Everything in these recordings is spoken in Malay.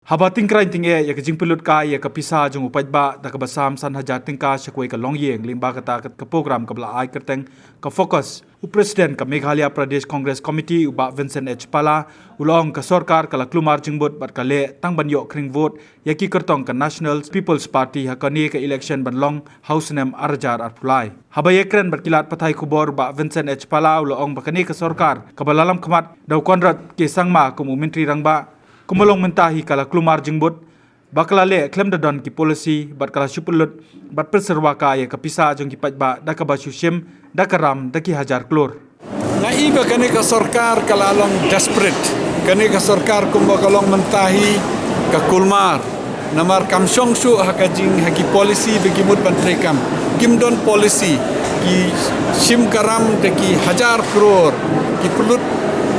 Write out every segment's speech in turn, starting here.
Haba tingkrai tinge ya jing pelut ka ya kapisa jung upai ba da ka basam san hajar tingka shakwai ka long yeng limba ka program ka bla ai kerteng ka focus u president ka Meghalaya Pradesh Congress Committee uba Vincent H Pala ulong ka sarkar ka klumar jingbot bat ka le tang ban yo kring vote ya ki kertong ka National People's Party ha ka ni ka election ban long house name arjar arpulai haba yekren bat kilat pathai kubor ba Vincent H Pala ulong ba ka ni ka sarkar ka balalam khamat daw konrat ke sangma ku menteri rangba Kumalong mentahi kala klumar jingbut bakala le klem dadon ki policy bat kala supulut bat perserwaka ya kapisa jong ki pajba daka basushim dakaram daki hajar klor na iba kani ka sarkar kala long desperate kani ka sarkar kumba kalong mentahi ka kulmar namar kam songsu hakajing haki policy bagi mut pantrekam kimdon policy ki sim karam daki hajar crore ki pulut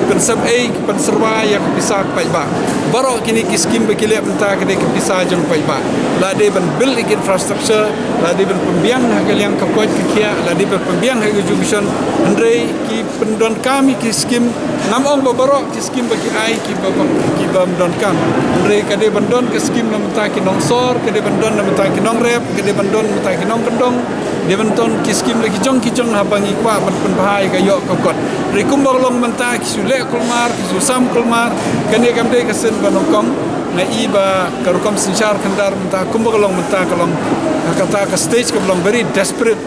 pensab penserwa yang bisa pajba barok kini kiskim bekile mentah kene bisa jeng pajba lade ban build infrastructure lade ban pembiang hagal yang kapot kia lade ban pembiang hagal junction andre ki pendon kami kiskim namong barok kiskim bagi ai ki bam don kam andre kade bandon kiskim mentah ki nongsor kade bandon mentah ki nongrep kade bandon mentah ki nongkendong dia benton kiskim lagi jong habangi kwa pen bahai kayo kokot rekum borlong mentah ki sule kulmar ki susam kulmar kene kamde kasen banokong na iba karukom sinchar kandar mentah kumbolong mentah kalong kata ka stage ka belong very desperate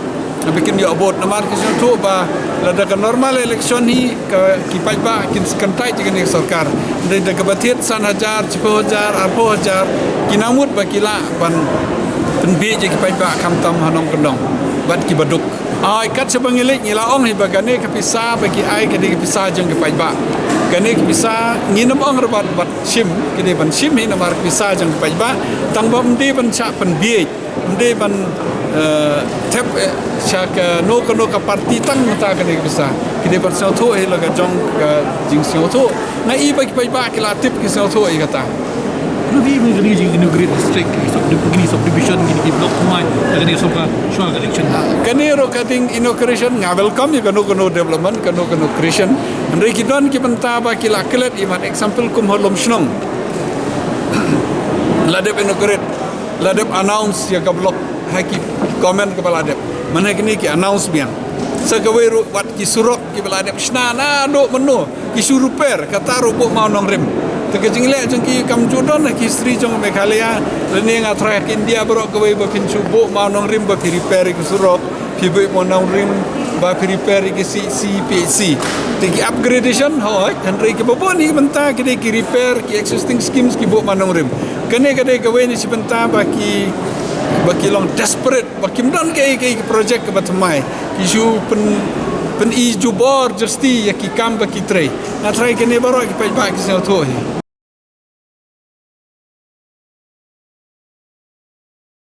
bikin yo abot namar ki tu ba lada ka normal election hi ka ki pajba kin kantai dengan sarkar dari da kabatit san hajar 10,000 8,000 kinamut bakila ban penbi je ki pajba kamtam hanong kendong bat ki baduk ai kat sebangilik ngila ong hi bagane kapisa bagi ai kedi kapisa jeng kapaiba gane kapisa nginam ong rebat bat sim kedi ban sim hi namar kapisa jeng kapaiba tang bom di ban cha pen bi de ban tep cha ka no ka parti tang mata kedi kapisa kedi ban so tho hi laga jong ka jing so tho na i bagi paiba kila tip ki so tho i kata Nabi mengenai integrate district, subdivision, ini blok semua, jadi soal election. Kaniro kating inauguration nga welcome you kanu development kanu creation. Andre kidon ki bantaba kila kelet iman example kum holom snong. Ladep inaugurate, ladep announce ya ka blok haki comment ke ladep. Mana kini ki announce biang. Sagaweru wat ki surok ki ladep snana do menu ki suruper kata robok mau nong rem. Tegajing le jengki kam jodon ki istri jong Meghalaya leni nga track India bro kawai ba pinchu bo ma nong rim ba repair ki surok pibe mo nong rim ba repair ki CPC tegi upgradation hoy andre ki bobo ni benta ki repair ki existing schemes ki bo ma nong rim kene kade kawai ni si benta ba ki long desperate ba kimdon ki project ka batmai ki ju pen i jubor justi ya ki kam ba ki tray na try kene baro ki pa ki sa to